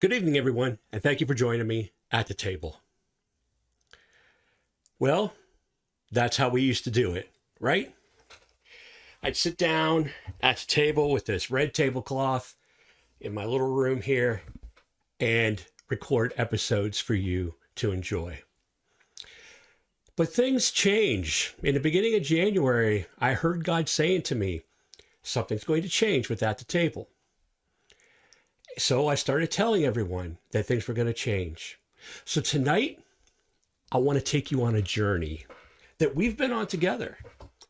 Good evening, everyone, and thank you for joining me at the table. Well, that's how we used to do it, right? I'd sit down at the table with this red tablecloth in my little room here and record episodes for you to enjoy. But things change. In the beginning of January, I heard God saying to me, something's going to change with At the Table. So I started telling everyone that things were going to change. So tonight, I want to take you on a journey that we've been on together.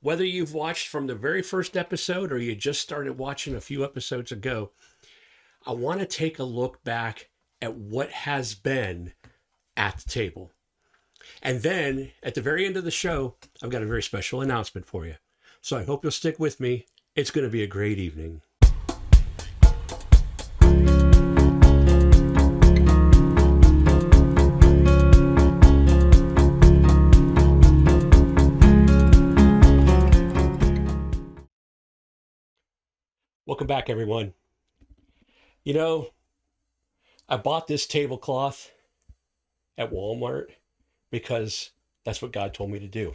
Whether you've watched from the very first episode or you just started watching a few episodes ago, I want to take a look back at what has been At the Table. And then at the very end of the show, I've got a very special announcement for you. So I hope you'll stick with me. It's going to be a great evening. Welcome back, everyone. You know, I bought this tablecloth at Walmart because that's what God told me to do.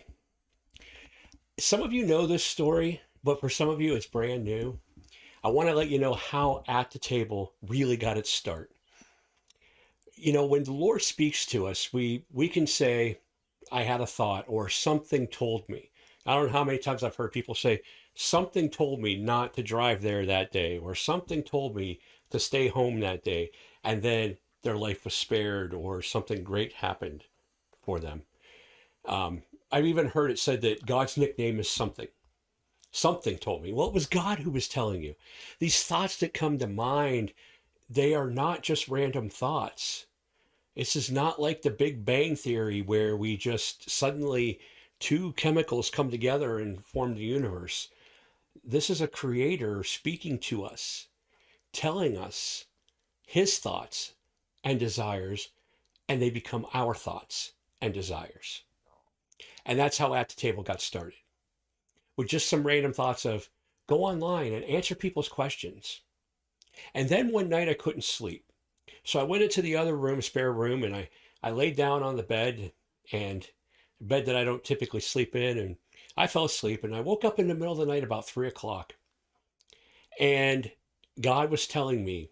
Some of you know this story, but for some of you, it's brand new. I want to let you know how At the Table really got its start. You know, when the Lord speaks to us, we can say, I had a thought, or something told me. I don't know how many times I've heard people say, something told me not to drive there that day, or something told me to stay home that day, and then their life was spared, or something great happened for them. I've even heard it said that God's nickname is something. Something told me. Well, it was God who was telling you. These thoughts that come to mind, they are not just random thoughts. This is not like the Big Bang Theory where we just suddenly two chemicals come together and form the universe. This is a creator speaking to us, telling us his thoughts and desires, and they become our thoughts and desires. And that's how At the Table got started. With just some random thoughts of go online and answer people's questions. And then one night I couldn't sleep. So I went into the other room, spare room, and I laid down on the bed, and a bed that I don't typically sleep in, and I fell asleep, and I woke up in the middle of the night about 3 o'clock. And God was telling me,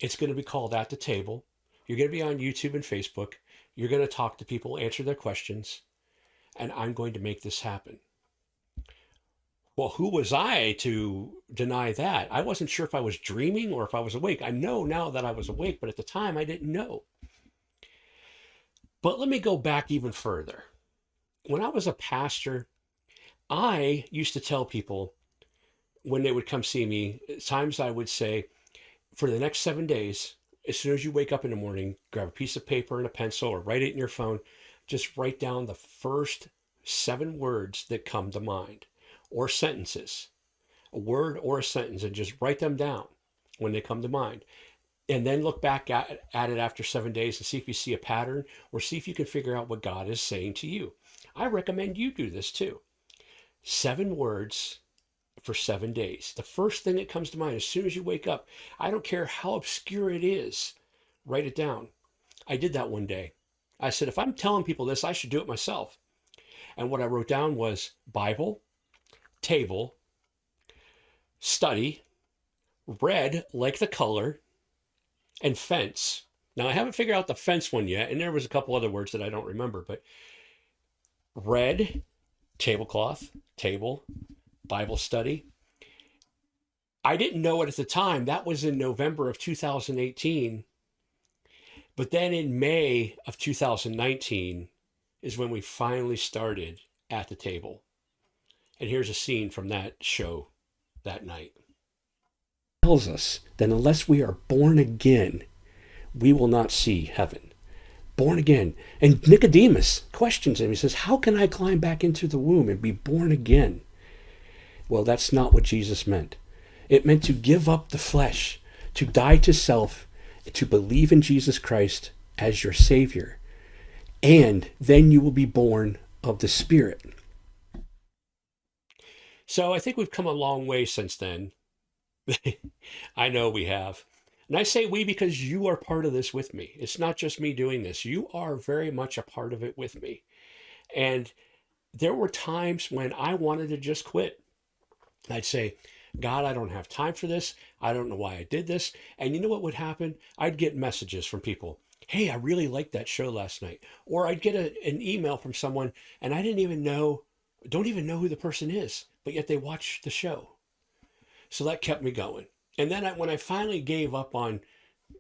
it's going to be called At the Table. You're going to be on YouTube and Facebook. You're going to talk to people, answer their questions, and I'm going to make this happen. Well, who was I to deny that? I wasn't sure if I was dreaming or if I was awake. I know now that I was awake, but at the time I didn't know. But let me go back even further. When I was a pastor, I used to tell people when they would come see me, at times I would say, for the next 7 days, as soon as you wake up in the morning, grab a piece of paper and a pencil or write it in your phone, just write down the first 7 words that come to mind, or sentences, a word or a sentence, and just write them down when they come to mind. And then look back at it after 7 days and see if you see a pattern or see if you can figure out what God is saying to you. I recommend you do this too. 7 words for 7 days. The first thing that comes to mind as soon as you wake up, I don't care how obscure it is, write it down. I did that one day. I said, if I'm telling people this, I should do it myself. And what I wrote down was Bible, table, study, red like the color, and fence. Now, I haven't figured out the fence one yet, and there was a couple other words that I don't remember, but red, tablecloth, table, Bible study. I didn't know it at the time. That was in November of 2018. But then in May of 2019 is when we finally started At the Table. And here's a scene from that show that night. Tells us that unless we are born again, we will not see heaven. Born again. And Nicodemus questions him. He says, how can I climb back into the womb and be born again? Well, that's not what Jesus meant. It meant to give up the flesh, to die to self, to believe in Jesus Christ as your Savior. And then you will be born of the Spirit. So I think we've come a long way since then. I know we have. And I say we because you are part of this with me. It's not just me doing this. You are very much a part of it with me. And there were times when I wanted to just quit. I'd say, God, I don't have time for this. I don't know why I did this. And you know what would happen? I'd get messages from people. Hey, I really liked that show last night. Or I'd get an email from someone and I don't even know who the person is, but yet they watched the show. So that kept me going. And then when I finally gave up on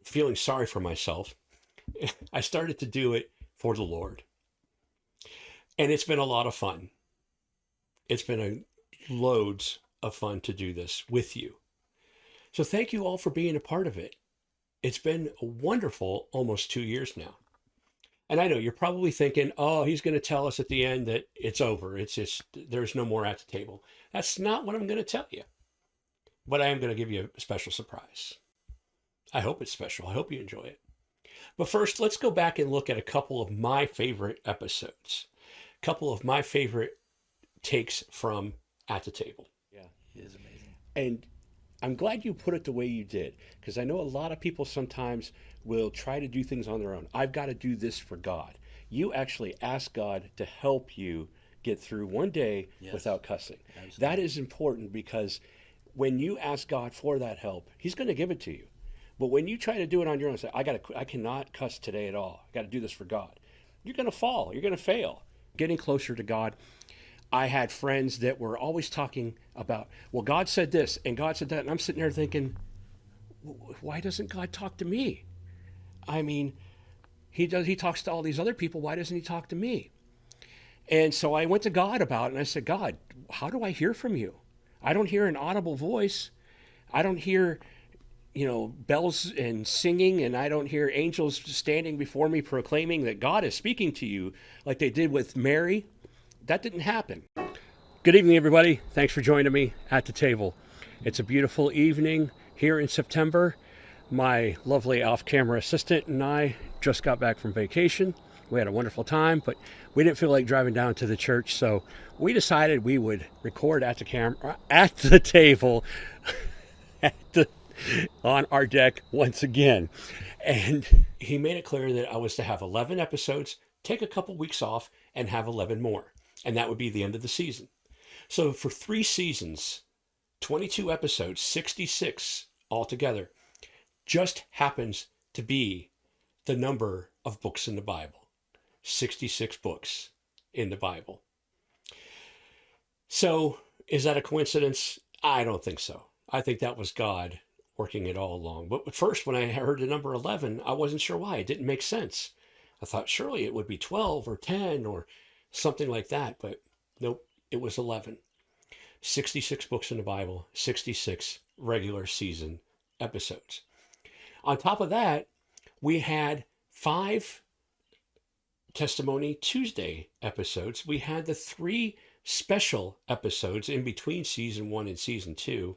feeling sorry for myself, I started to do it for the Lord. And it's been a lot of fun. It's been loads of fun to do this with you. So thank you all for being a part of it. It's been a wonderful almost 2 years now. And I know you're probably thinking, oh, he's going to tell us at the end that it's over. It's just, there's no more at the table. That's not what I'm going to tell you. But I am going to give you a special surprise. I hope it's special. I hope you enjoy it. But first, let's go back and look at a couple of my favorite episodes. A couple of my favorite takes from At the Table. Yeah, it is amazing. And I'm glad you put it the way you did, because I know a lot of people sometimes will try to do things on their own. I've got to do this for God. You actually ask God to help you get through one day Yes, without cussing. absolutely. That is important because when you ask God for that help, He's going to give it to you. But when you try to do it on your own, say, I cannot cuss today at all. I got to do this for God. You're going to fall. You're going to fail. Getting closer to God. I had friends that were always talking about, well, God said this and God said that. And I'm sitting there thinking, why doesn't God talk to me? I mean, he talks to all these other people. Why doesn't he talk to me? And so I went to God about it and I said, God, how do I hear from you? I don't hear an audible voice. I don't hear, bells and singing, and I don't hear angels standing before me proclaiming that God is speaking to you like they did with Mary. That didn't happen. Good evening, everybody. Thanks for joining me at the table. It's a beautiful evening here in September. My lovely off-camera assistant and I just got back from vacation. We had a wonderful time, but we didn't feel like driving down to the church, so we decided we would record at the table, on our deck once again. And he made it clear that I was to have 11 episodes, take a couple weeks off, and have 11 more. And that would be the end of the season. So for 3 seasons, 22 episodes, 66 altogether, just happens to be the number of books in the Bible. 66 books in the Bible. So is that a coincidence? I don't think so. I think that was God working it all along. But first, when I heard the number 11, I wasn't sure why. It didn't make sense. I thought surely it would be 12 or 10 or something like that. But nope, it was 11. 66 books in the Bible, 66 regular season episodes. On top of that, we had 5 Testimony Tuesday episodes. We had the 3 special episodes in between season 1 and season 2.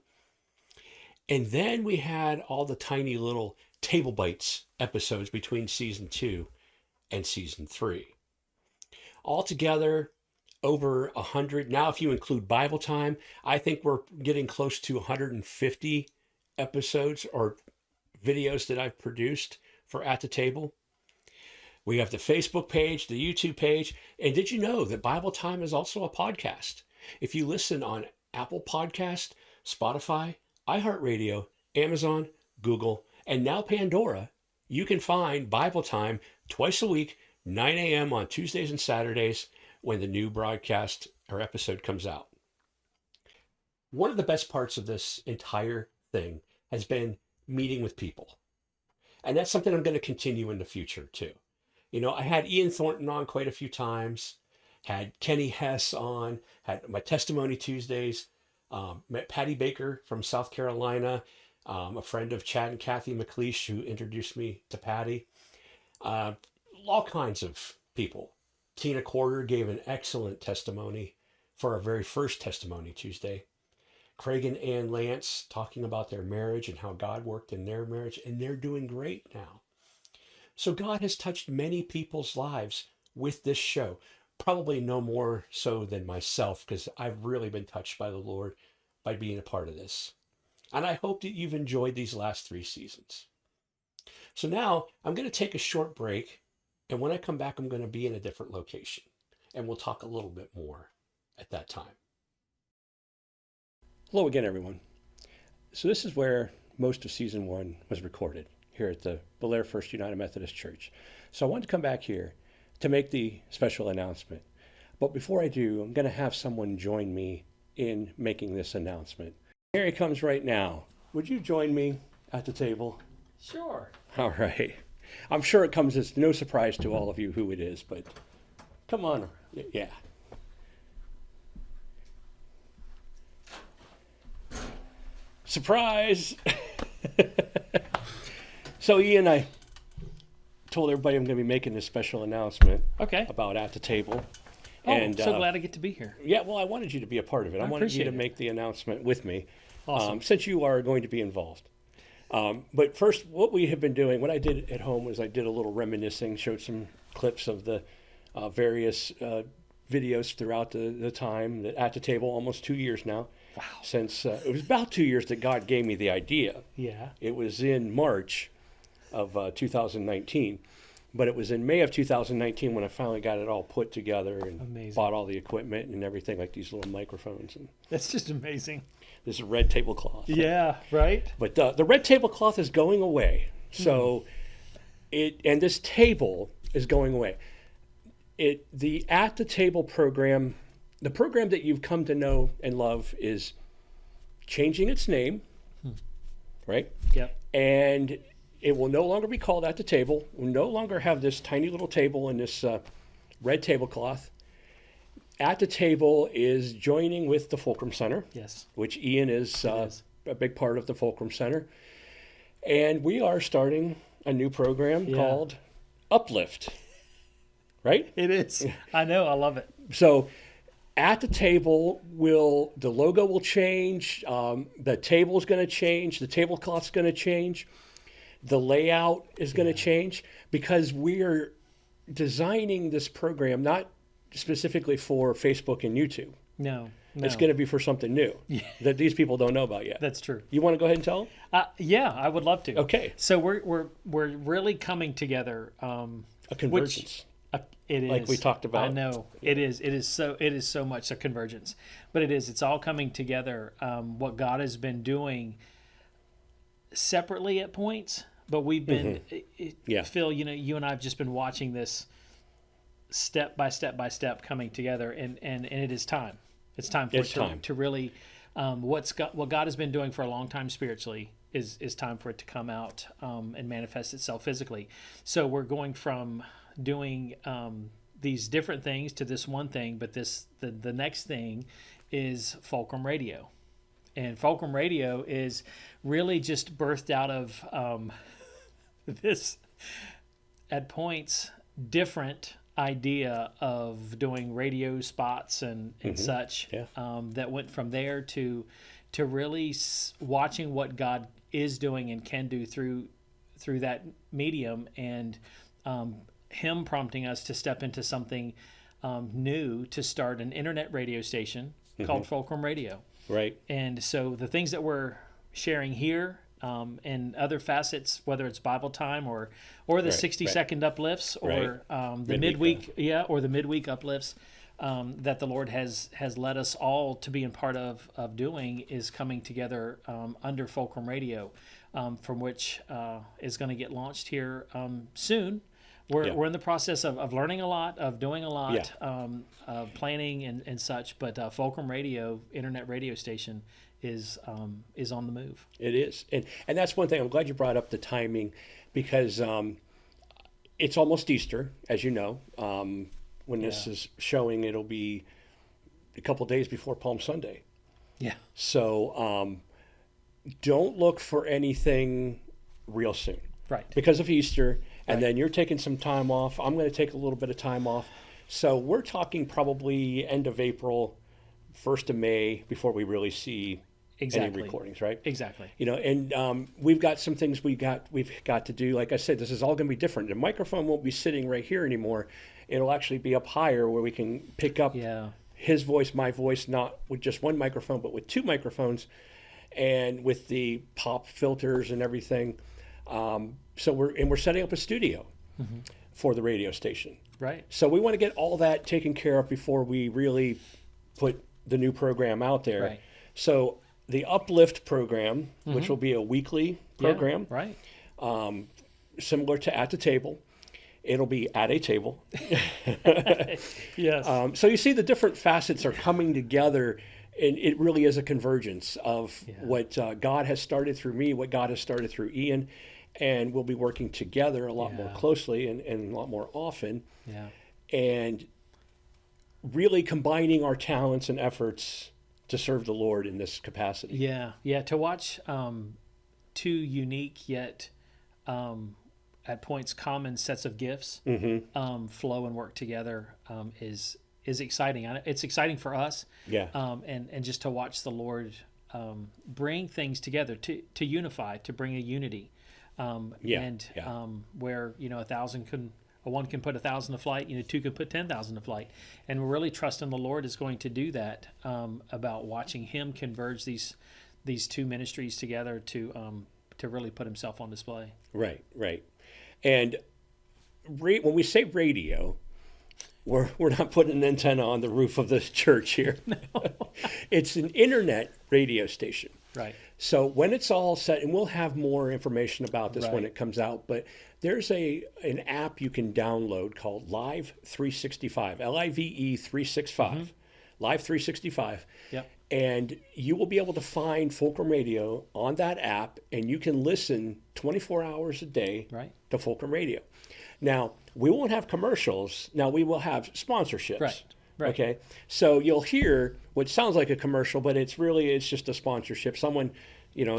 And then we had all the tiny little table bites episodes between season 2 and season 3. Altogether, over 100. Now, if you include Bible time, I think we're getting close to 150 episodes or videos that I've produced for At the Table. We have the Facebook page, the YouTube page. And did you know that Bible Time is also a podcast? If you listen on Apple Podcast, Spotify, iHeartRadio, Amazon, Google, and now Pandora, you can find Bible Time twice a week, 9 a.m. on Tuesdays and Saturdays when the new broadcast or episode comes out. One of the best parts of this entire thing has been meeting with people. And that's something I'm going to continue in the future too. I had Ian Thornton on quite a few times, had Kenny Hess on, had my Testimony Tuesdays, met Patty Baker from South Carolina, a friend of Chad and Kathy McLeish who introduced me to Patty, all kinds of people. Tina Corder gave an excellent testimony for our very first Testimony Tuesday. Craig and Ann Lance talking about their marriage and how God worked in their marriage, and they're doing great now. So God has touched many people's lives with this show. Probably no more so than myself, because I've really been touched by the Lord by being a part of this. And I hope that you've enjoyed these last 3 seasons. So now I'm going to take a short break. And when I come back, I'm going to be in a different location. And we'll talk a little bit more at that time. Hello again, everyone. So this is where most of season 1 was recorded, here at the Bellaire First United Methodist Church. So I wanted to come back here to make the special announcement. But before I do, I'm going to have someone join me in making this announcement. Here he comes right now. Would you join me at the table? Sure. All right. I'm sure it comes as no surprise to all of you who it is, but come on. Yeah. Surprise! So Ian, I told everybody I'm going to be making this special announcement Okay. about At the Table. Oh, I'm so glad I get to be here. Yeah, well, I wanted you to be a part of it. I wanted you appreciate to it. make the announcement with me, Awesome. since you are going to be involved. But first, what we have been doing, what I did at home was I did a little reminiscing, showed some clips of the various videos throughout the time that At the Table, almost 2 years now. Wow. Since it was about 2 years that God gave me the idea. Yeah. It was in March of 2019, but it was in May of 2019 when I finally got it all put together and Amazing. bought all the equipment and everything, like these little microphones and That's just amazing. this red tablecloth. Yeah, right? But the red tablecloth is going away. So and this table is going away. The At the Table program, the program that you've come to know and love, is changing its name, right? Yep. And it will no longer be called At the Table. We'll no longer have this tiny little table and this red tablecloth. At the Table is joining with the Fulcrum Center, Yes. which Ian is, is. a big part of the Fulcrum Center. And we are starting a new program Yeah. called Uplift, right? It is. I know. I love it. So At the Table, the logo will change, the table's going to change, the tablecloth's going to change, the layout is going to change, because we are designing this program not specifically for Facebook and YouTube. No. It's going to be for something new that these people don't know about yet. That's true. You want to go ahead and tell them? Yeah, I would love to. Okay. So we're really coming together. A convergence. It is, Like we talked about. I know it is. It is so much a convergence, but it is. It's all coming together. What God has been doing separately at points, but we've been. Yeah. Phil, you and I have just been watching this step by step coming together, and it is time. It's time for It's it time. to really. What God has been doing for a long time spiritually is time for it to come out and manifest itself physically. So we're going from doing these different things to this one thing, but the next thing is Fulcrum Radio. And Fulcrum Radio is really just birthed out of this, at points, different idea of doing radio spots and such. Yeah. That went from there to really watching what God is doing and can do through that medium, and him prompting us to step into something new, to start an internet radio station called Fulcrum Radio. Right. And so the things that we're sharing here and other facets, whether it's Bible time or the 60-second uplifts or the midweek, or the midweek uplifts that the Lord has led us all to be in part of doing, is coming together under Fulcrum Radio, from which is going to get launched here soon. We're in the process of learning a lot, of doing a lot, of planning and such. But Fulcrum Radio, internet radio station, is on the move. It is, and that's one thing. I'm glad you brought up the timing, because it's almost Easter, as you know. When this is showing, it'll be a couple days before Palm Sunday. Yeah. So don't look for anything real soon. Right. Because of Easter, and then you're taking some time off. I'm going to take a little bit of time off. So we're talking probably end of April, 1st of May, before we really see any recordings, right? Exactly. And we've got some things we've got to do. Like I said, this is all going to be different. The microphone won't be sitting right here anymore. It'll actually be up higher, where we can pick up his voice, my voice, not with just one microphone, but with two microphones, and with the pop filters and everything. So we're setting up a studio for the radio station. Right. So we want to get all that taken care of before we really put the new program out there. Right. So the Uplift program, which will be a weekly program, Yeah, right. similar to At the Table, it'll be at a table. Yes. So you see the different facets are coming together, and it really is a convergence of what God has started through me, what God has started through Ian, and we'll be working together a lot more closely and a lot more often. Yeah. And really combining our talents and efforts to serve the Lord in this capacity. Yeah. Yeah. To watch two unique yet at points common sets of gifts flow and work together is exciting. It's exciting for us. Yeah. And just to watch the Lord bring things together to unify, to bring a unity. Where one can put 1,000 to flight, two can put 10,000 to flight, and we're really trusting the Lord is going to do that. About watching Him converge these two ministries together to really put Himself on display. Right, and when we say radio, we're not putting an antenna on the roof of this church here. No. It's an internet radio station. Right. So when it's all set, and we'll have more information about this when it comes out, but there's an app you can download called Live 365, Live 365, Live 365. Yep. And you will be able to find Fulcrum Radio on that app, and you can listen 24 hours a day to Fulcrum Radio. Now, we won't have commercials. Now, we will have sponsorships. Right. Okay, so you'll hear what sounds like a commercial, but it's just a sponsorship. Someone,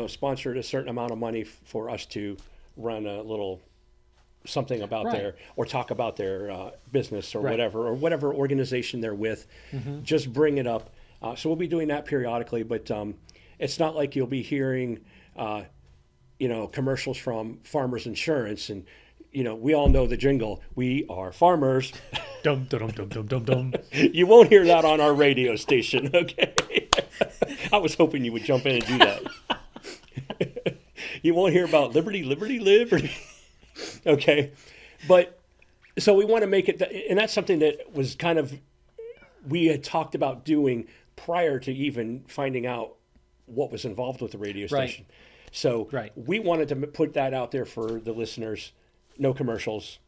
sponsored a certain amount of money for us to run a little something about or talk about their business or whatever organization they're with. Just bring it up. So we'll be doing that periodically, but it's not like you'll be hearing, commercials from Farmers Insurance and. We all know the jingle. We are farmers. Dum dum dum dum dum dum. You won't hear that on our radio station, okay? I was hoping you would jump in and do that. You won't hear about liberty, liberty, liberty. Okay, but so we want to make it, and that's something that was kind of we had talked about doing prior to even finding out what was involved with the radio station. So we wanted to put that out there for the listeners. No commercials.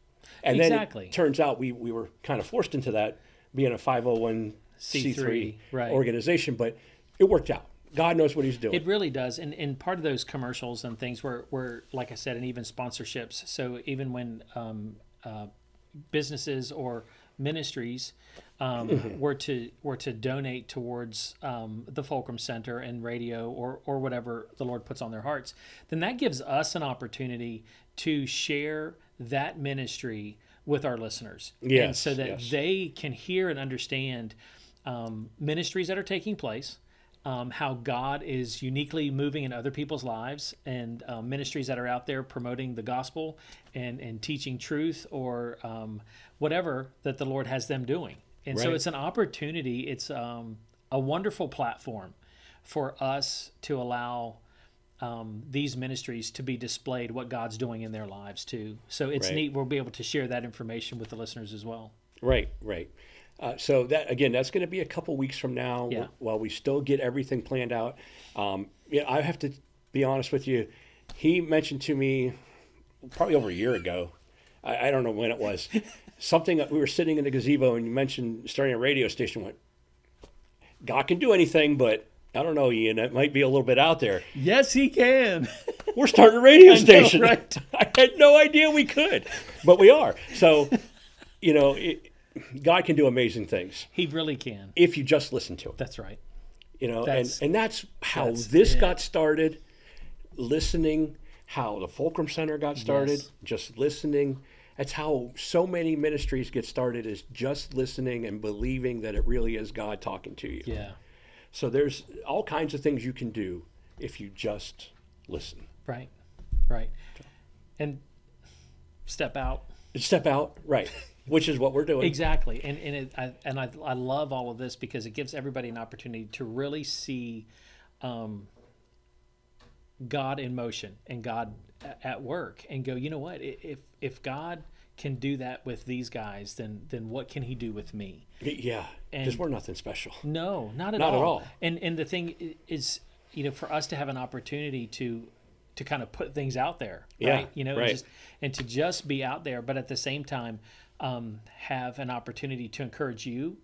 And then it turns out we were kind of forced into that being a 501c3 organization, but it worked out. God knows what He's doing. It really does. And part of those commercials and things were, like I said, and even sponsorships. So even when businesses or ministries were to donate towards the Fulcrum Center and radio or whatever the Lord puts on their hearts, then that gives us an opportunity to share that ministry with our listeners. Yes, and so that they can hear and understand ministries that are taking place, how God is uniquely moving in other people's lives, and ministries that are out there promoting the gospel and teaching truth or whatever that the Lord has them doing. And so it's an opportunity. It's a wonderful platform for us to allow these ministries to be displayed what God's doing in their lives too. So it's neat. We'll be able to share that information with the listeners as well. Right. So that's going to be a couple weeks from now while we still get everything planned out. I have to be honest with you. He mentioned to me probably over a year ago. I don't know when it was. Something we were sitting in the gazebo and you mentioned starting a radio station. Went, God can do anything, but I don't know, Ian. It might be a little bit out there. Yes, He can. We're starting a radio station. I know, right? I had no idea we could, but we are. So, God can do amazing things. He really can. If you just listen to Him. That's right. And that's how this got started. Listening, how the Fulcrum Center got started. Just listening. That's how so many ministries get started, is just listening and believing that it really is God talking to you. Yeah. So there's all kinds of things you can do if you just listen. Right. And step out. Right. Which is what we're doing. Exactly. And I love all of this because it gives everybody an opportunity to really see God in motion and God at work and go, you know what? If God can do that with these guys, then what can He do with me? Yeah, because we're nothing special. No, not at Not all. at all. And the thing is, for us to have an opportunity to kind of put things out there, right? Right. And to just be out there, but at the same time, have an opportunity to encourage you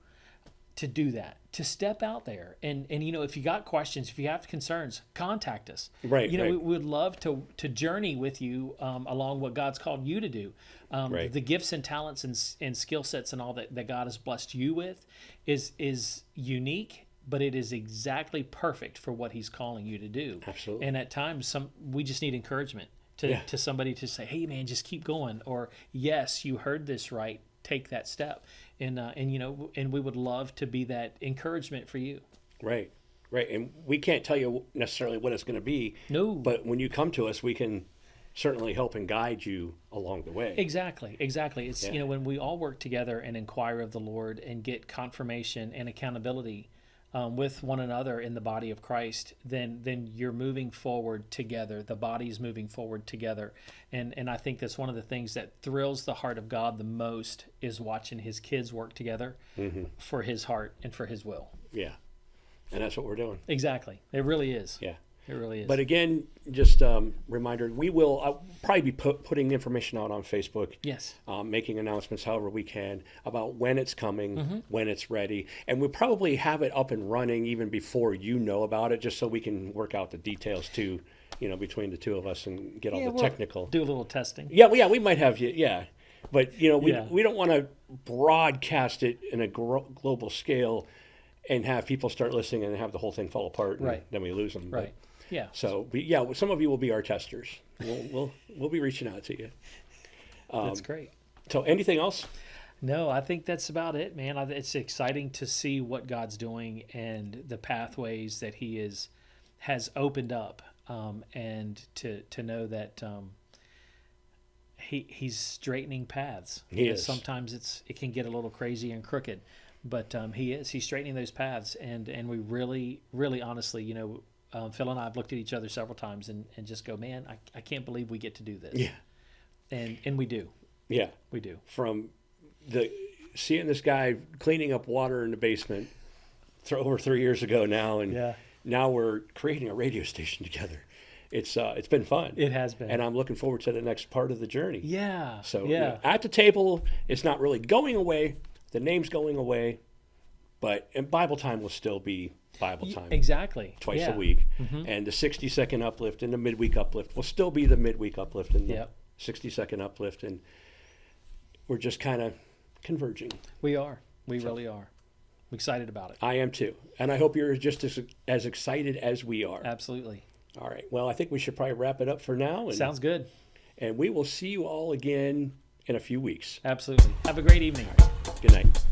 to do that, to step out there. And if you got questions, if you have concerns, contact us. Right. We would love to journey with you along what God's called you to do. The gifts and talents and skill sets and all that God has blessed you with is unique, but it is exactly perfect for what He's calling you to do. Absolutely. And at times, we just need encouragement to somebody to say, hey, man, just keep going. Or, yes, you heard this right. Take that step. And we would love to be that encouragement for you. Right. And we can't tell you necessarily what it's going to be. No. But when you come to us, we can certainly help and guide you along the way. Exactly. It's, when we all work together and inquire of the Lord and get confirmation and accountability with one another in the body of Christ, then you're moving forward together. The body's moving forward together. And I think that's one of the things that thrills the heart of God the most is watching His kids work together for His heart and for His will. Yeah. And that's what we're doing. Exactly. It really is. Yeah. It really is. But again, just reminder, we will probably be putting information out on Facebook. Yes. Making announcements however we can about when it's coming, when it's ready. And we'll probably have it up and running even before you know about it, just so we can work out the details too, between the two of us and get all the technical. Do a little testing. Yeah, we might have you. Yeah. But, we don't want to broadcast it in a global scale and have people start listening and have the whole thing fall apart. And Right. then we lose them. Right. Yeah. So, some of you will be our testers. We'll be reaching out to you. That's great. So, anything else? No, I think that's about it, man. It's exciting to see what God's doing and the pathways that He has opened up, and to know that He's straightening paths. He is. Sometimes it can get a little crazy and crooked, but He's straightening those paths, and we really, really honestly, Phil and I have looked at each other several times and just go, man, I can't believe we get to do this. Yeah. And we do. Yeah. We do. From seeing this guy cleaning up water in the basement over 3 years ago now, and now we're creating a radio station together. It's been fun. It has been. And I'm looking forward to the next part of the journey. Yeah. So at the table, it's not really going away. The name's going away, and Bible time will still be Bible time. Exactly. Twice a week. And the 60-second uplift and the midweek uplift will still be the midweek uplift and the 60-second uplift. And we're just kind of converging. We are. We really are. I'm excited about it. I am too. And I hope you're just as excited as we are. Absolutely. All right. Well, I think we should probably wrap it up for now. Sounds good. And we will see you all again in a few weeks. Absolutely. Have a great evening. All right. Good night.